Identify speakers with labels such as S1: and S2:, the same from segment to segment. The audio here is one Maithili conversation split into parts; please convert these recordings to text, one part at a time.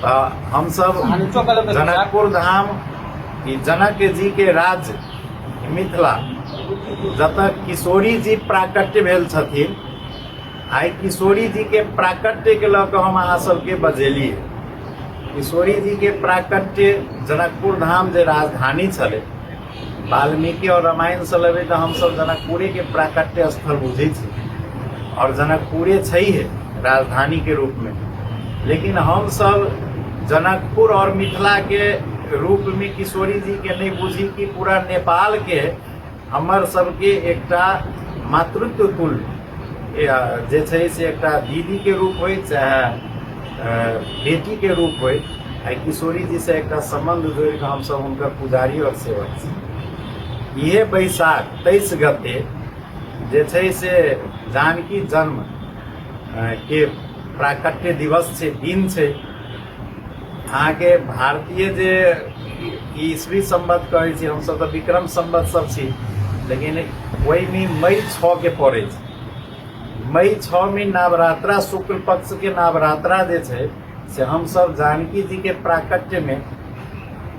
S1: हम सब जनकपुर धाम ई जनक जी के राज्य मिथिला जतऽ किशोरी जी प्राकट्य भेल छथिन। आइ किशोरी जी के प्राकट्य के लऽ कऽ हम अहाँ सबके बजेलिए। किशोरी जी के प्राकट्य जनकपुर धाम जे राजधानी छलै, वाल्मीकि और रामायण से लेबै तऽ हमसब जनकपुरे के प्राकट्य स्थल बुझै छी और जनकपुरे छैहे राजधानी के रूप में। लेकिन हम सब जनकपुर और मिथिला के रूप में किशोरी जी के नहीं बुझी कि पूरा नेपाल के हमर सबके एकटा मातृत्व तुल्य जे छै से एकटा दीदी के रूप होय चाहे बेटी के रूप होय। आई किशोरी जी से एकटा संबंध जोड़ के हम सब हुनकर पुजारी और सेवक छी। इहे बैसाख 23 गते जे छै से जानकी जन्म के प्राकट्य दिवस छै, दिन छै। अहाँ के भारतीय जे ईस्वी संवत कहै छी, हम सब तऽ विक्रम संवत सब छी, लेकिन वही में मई 6 के पड़े छै। मई 6 में नवरात्रा शुक्ल पक्ष के नवरात्रा जे छै से हम सब जानकी जी के प्राकट्य में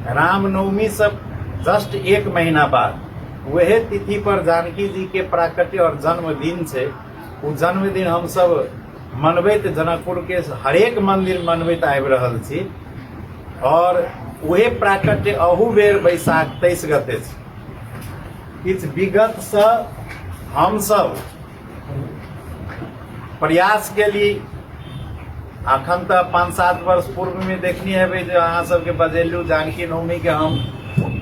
S1: रामनवमी सब जस्ट 1 महीना बाद वह तिथि पर जानकी जी के प्राकट्य और जन्मदिन छै। वो जन्मदिन हम सब मनबैत जनकपुर के हरेक मंदिर मनबैत आबि रहल छी और वही प्राकट्य अहू बेर बैसाख 23 गते छै। किछ विगत से हम सब प्रयास के लिए अखन तो 5-7 वर्ष पूर्व में देखनी है जो अहाँ सबके बजेलू जानकी नवमी के हम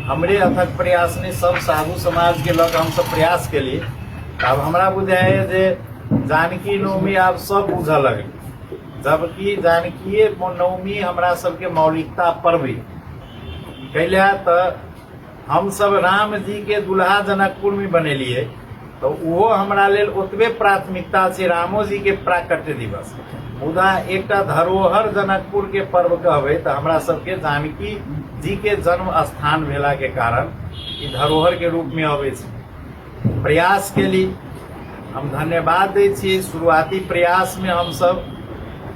S1: हमरे अथक प्रयास ने सब साधु समाज के लग हम सब प्रयास के लिए। अब हमरा बुझाए जे जानकी नवमी आप सब बुझ लगे, जबकि जानकी नवमी हमरा सबके मौलिकता पर्व कैला तो हम सब राम जी के दुल्हा जनकपुर में बनेलिए तो वो हमरा लेल ओतबे प्राथमिकता छै रामो जी के प्राकट्य दिवस। मुदा एकटा धरोहर जनकपुर के पर्व कहबै तो हमरा सबके जानकी जी के जन्म स्थान भेला के कारण ई धरोहर के रूप में अबै छै। प्रयास के लिए हम धन्यवाद दै छी। शुरुआती प्रयास में हम सब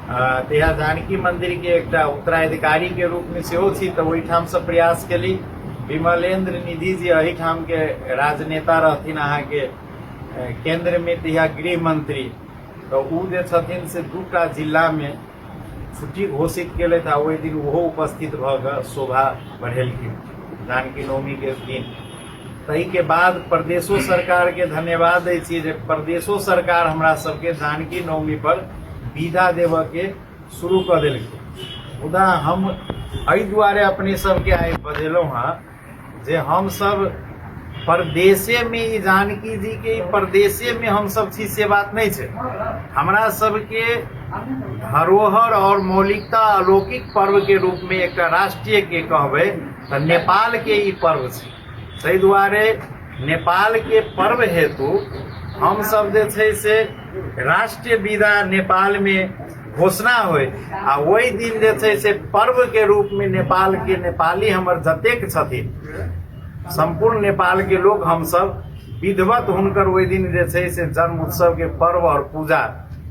S1: तहिया जानकी मंदिर के एकटा उत्तराधिकारी के रूप में सेहो छी, तो ओहिठाम से प्रयास के लिए विमलेंद्र निधि जी एहिठाम के राजनेता रहथिन अहाँ के केंद्र में तहिया गृह मंत्री, तो उ जे छथिन से 2टा जिला में छुट्टी घोषित केले था। वही दिन वो उपस्थित भ कऽ शोभा बढ़ेलखिन जानकी नवमी के दिन। तही के बाद प्रदेशो सरकार के धन्यवाद दै छी जे प्रदेशो सरकार हमरा सबके जानकी नवमी पर विदा देव के शुरू कर देलखिन। मुदा हम एहि दुआरे अपने सबके आइ बजेलहुँ हाँ जे हम सब परदेशे में ई जानकी जी के परदेशे में हम सब छी से बात नहीं छै। हमरा सबके धरोहर और मौलिकता अलौकिक पर्व के रूप में एक राष्ट्रीय के कहबै तो नेपाल के ई पर्व छै। ताहि दुआरे नेपाल के पर्व हेतु हम सब जे छै से राष्ट्रीय विदा नेपाल में घोषणा होय आ वही दिन जे छै से पर्व के रूप में नेपाल के नेपाली हमर जतेक छथिन संपूर्ण नेपाल के लोग हम सब विधिवत हुनकर वही दिन जे छै से जन्म उत्सव के पर्व और पूजा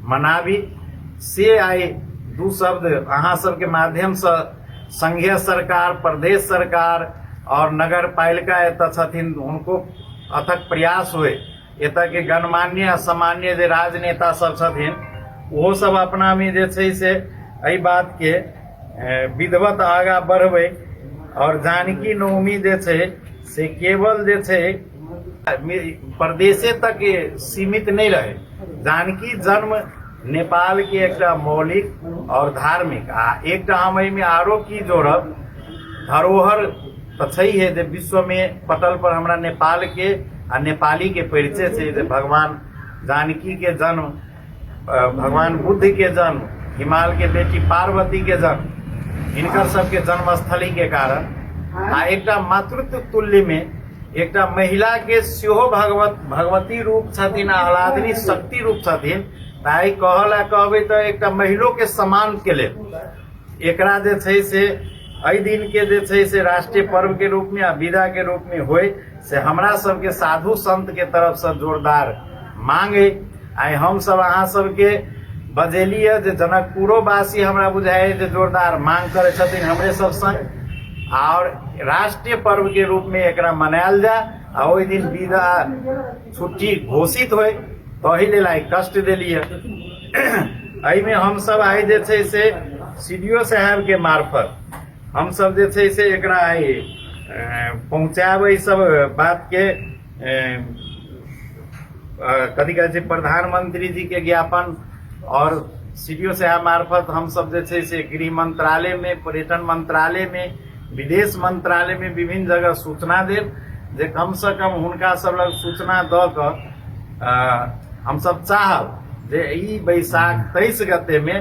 S1: मनाबी। से आइ 2 शब्द अहाँ सबके माध्यम से संघीय सरकार, प्रदेश सरकार और नगर पालिका एतऽ छथिन हुनको अथक प्रयास होय, एतऽ के गणमान्य असामान्य जे राजनेता सब छथिन वो सब अपना में जे छै से एहि बात के विधिवत आगा बढ़बै और जानकी नवमी जे छै से केवल जे छै प्रदेशे तक सीमित नहीं रहे। जानकी जन्म नेपाल के एकटा मौलिक और धार्मिक आ एकटा हम में आरो की जोड़ब धरोहर तो छैहे जे विश्व में पटल पर हमरा नेपाल के आ नेपाली के परिचय छै जे भगवान जानकी के जन्म, भगवान बुद्ध के जन्म, हिमाल के बेटी पार्वती के जन्म, इनकर सबके जन्मस्थली के कारण आ एकटा मातृत्व तुल्य में एकटा महिला के सेहो भगवती रूप छथिन, आह्लादनी शक्ति रूप छथिन। ताई कहबै तो एकटा महिलो के सम्मान के लेल एकरा जे छै से एहि दिन के जे छै से राष्ट्रीय पर्व के रूप में आ विदा के रूप में होय से हमरा सबके साधु संत के तरफ से जोरदार मांग है। आइ हम सब अहाँ सबके बजेली है जे जनकपुरो वासी हमरा बुझाए जे जोरदार मांग करे छथिन हमरे सब संग और राष्ट्रीय पर्व के रूप में एकरा मनायल जाए आ ओहि दिन विदा छुट्टी घोषित होय तही लेल आइ कष्ट देली है। एहिमे हम सब आइ जे छै से सीडीओ साहब के मार्फत हम सब जे छै से एकरा आइ पहुंचाबै सब बात के कथी कहै छै प्रधानमंत्री जी के ज्ञापन और सीडीओ साहब मार्फत हम सब जे छै से गृह मंत्रालय में, पर्यटन मंत्रालय में, विदेश मंत्रालय में विभिन्न जगह सूचना देल जे कम से कम हुनका सब लग सूचना द क हम सब चाहब जे ई बैसाख 23 गते में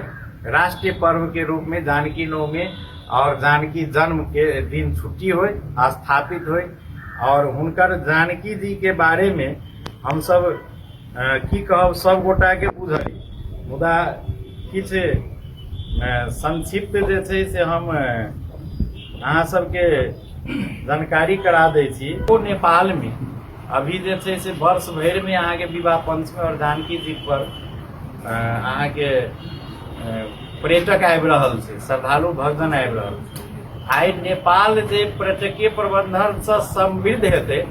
S1: राष्ट्रीय पर्व के रूप में जानकी नवमी और जानकी जन्म के दिन छुट्टी होय, स्थापित होय और हुनकर जानकी जी के बारे में हम सब की कहब सब गोटा के बुझली मुदा किछ संक्षिप्त जे छै से हम अहाँ सबके जानकारी करा दै छी। वो नेपाल में अभी जे छै से वर्ष भर में अहाँ के विवाह पंचमी और जानकी जी पर अहाँ के पर्यटक आबि रहल छै, श्रद्धालु भक्तजन आबि रहल छै। आइ नेपाल जे पर्यटकीय प्रबंधन से समृद्ध हेतै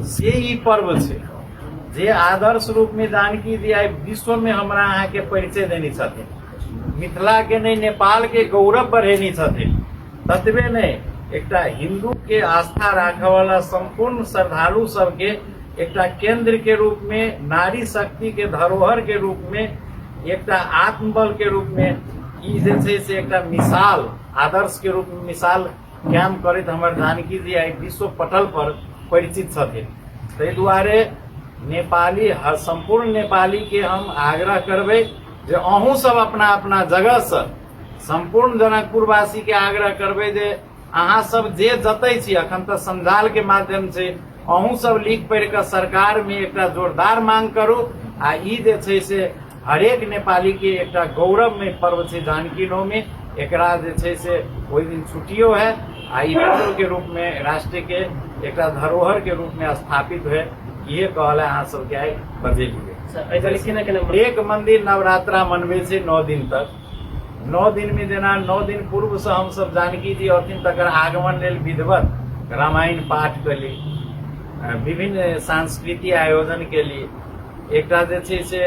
S1: से ई पर्व छै जे आदर्श रूप में जानकी जी आइ विश्व में हमरा अहाँ के परिचय देने छथिन, मिथिला के नहीं नेपाल के गौरव बढ़ेने छथिन। ततबे नहीं एकटा हिंदू के आस्था राखे वाला संपूर्ण श्रद्धालु सबके एकटा केंद्र के रूप में, नारी शक्ति के धरोहर के रूप में, एकटा आत्मबल के रूप में ई जे छै से एकटा मिसाल आदर्श के रूप में मिसाल कायम करैत हमर जानकी जी आइ विश्व पटल पर परिचित छथिन। ताहि दुआरे नेपाली संपूर्ण नेपाली के हम आग्रह करबै जे अहूँ सब अपना अपना जगह से संपूर्ण जनकपुर वासी के आग्रह करबै जे अहाँ सब जे जतै छी अखन तक संजाल के माध्यम से अहूँ सब लिख पढ़ के सरकार में एकटा जोरदार मांग करू आ ई जे छै से हरेक नेपाली के एकटा गौरवमय पर्व छै जानकी नवमी। एकरा जे छै से ओहि दिन छुट्टियो है आ ई पर्व के रूप में राष्ट्र के एकटा धरोहर के रूप में स्थापित है। ये कहला अहाँ सबके आइ बजेलिए। एक मंदिर नवरात्रा मनबे छै 9 दिन तक। 9 दिन में जेना 9 दिन पूर्व से हम सब जानकी जी अथिन तकर आगमन लेल विधिवत रामायण पाठ कली, विभिन्न सांस्कृतिक आयोजन के लिए एकटा जे छै से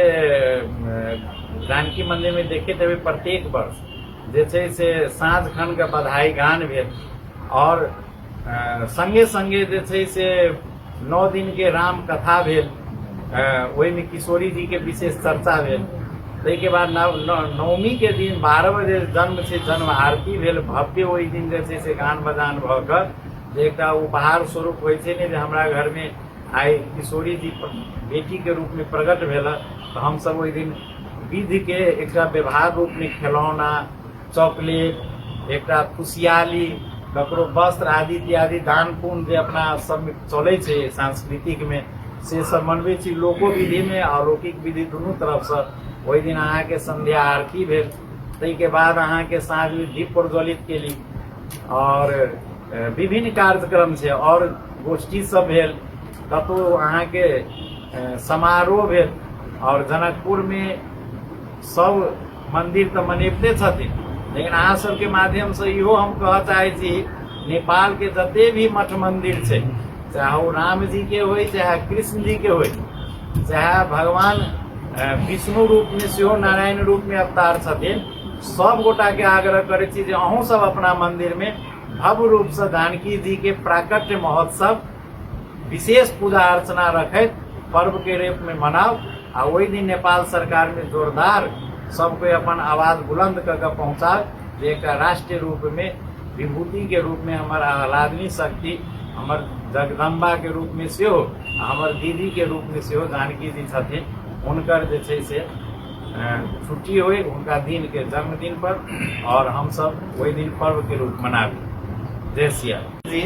S1: जानकी मंदिर में देखैत हेबै प्रत्येक वर्ष जे छै से साँझ खन के बधाई गान भेल और संगे संगे जे छै से 9 दिन के राम कथा भेल, ओहि में किशोरी जी के विशेष चर्चा भेल। ताहि के बाद नवमी के दिन 12 बजे जन्म से जन्म आरती भेल भव्य। ओहि दिन जे छै से गान बजान भ क एकटा उपहार स्वरूप होइ छै ने जे हमरा घर में आइ किशोरी जी बेटी के रूप में प्रकट भेल तो हम सब ओहि दिन विधि के एकटा व्यवहार रूप में खिलौना, चॉकलेट, एकटा खुशियाली, ककरो वस्त्र आदि इत्यादि दान पुण्य जे अपना सब चले छै सांस्कृतिक में से सब मनबै छी। लोको विधि में अलौकिक विधि दुनू तरफ से ओहि दिन अहाँ के संध्या आरती भेल। ताहि के बाद अहाँ के साँझ में दीप प्रज्वलित केली और विभिन्न कार्यक्रम छै और गोष्ठी सब भेल, कतौ अहाँ के समारोह भेल और जनकपुर में सब मंदिर तो मनेबते छथिन, लेकिन अहाँ सबके माध्यम से इहो हम कह चाहे छी नेपाल के जते भी मठ मंदिर छै, चाहे वो राम जी के होय, चाहे कृष्ण जी के होय, चाहे भगवान विष्णु रूप में सेहो नारायण रूप में अवतार छथिन, सब गोटा के आग्रह करे छी जे अहूँ सब अपना मंदिर में भव्य रूप से जानकी जी के प्राकट्य महोत्सव विशेष पूजा अर्चना रखैत पर्व के रूप में मनाओ। आ वही दिन नेपाल सरकार में जोरदार सब कोई अपन आवाज बुलंद करके पहुंचाओ जे एक राष्ट्रीय रूप में विभूति के रूप में हमार आह्लादनी शक्ति, हमार जगदम्बा के रूप में सेहो, हमार दीदी के रूप में सेहो जानकी जी छथिन। उनकर जे छै से छुट्टी होय उनका दिन के जन्मदिन पर और हम सब वही दिन पर्व के रूप मनाबी। जय सिया जी।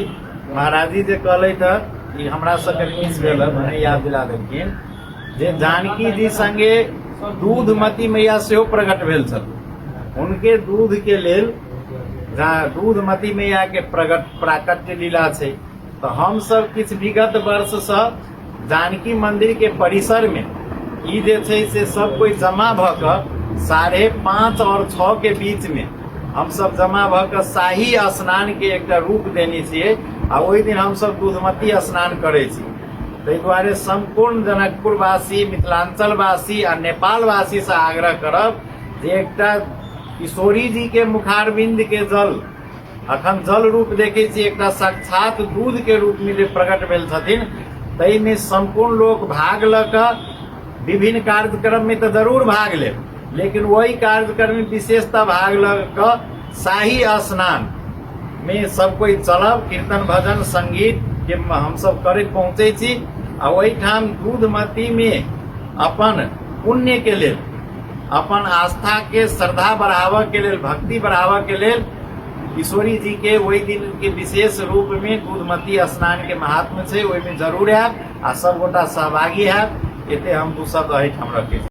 S1: महाराज जी जे कहले था कि हमरा सबके मिस भेल मने याद दिला देलखिन जे जानकी जी संगे दूधमती मैया सेहो प्रकट भेल छल। उनके दूध के लेल जहाँ दूधमती मैया के प्रकट प्राकट्य लीला छै तो हम सब किछ विगत वर्ष से जानकी मंदिर के परिसर में ई जे छै से सब कोई जमा भ क 5:30 और 6 के बीच में हम सब जमा भ के शाही स्नान के एक रूप देने छियै आ ओहि दिन हम सब दूधमती स्नान करे छी। ताहि दुआरे संपूर्ण जनकपुरवासी, मिथिलांचलवासी आ नेपालवासी से आग्रह करब जे एकटा किशोरी जी के मुखारबिंद के जल अखन जल रूप देखे छी, एकटा साक्षात दूध के रूप में प्रकट भेल छथिन। ताहि में संपूर्ण लोग भाग ल क विभिन्न कार्यक्रम में तो जरूर भाग ले, लेकिन वही कार्यक्रम में विशेषता भाग ल क शाही स्नान में सब कोई चलब, कीर्तन भजन संगीत के हम सब करे पहुंचे छी आ वही ठाम दूधमती में अपन पुण्य के लेल, अपन आस्था के श्रद्धा बढ़ावा के लेल, भक्ति बढ़ावा के लेल किशोरी जी के वही दिन के विशेष रूप में दूधमती स्नान के महात्म छै, ओहि में जरूर आयब आ सब गोटा सहभागी हैब। एते हम दू शब्द एहिठाम रखै छी।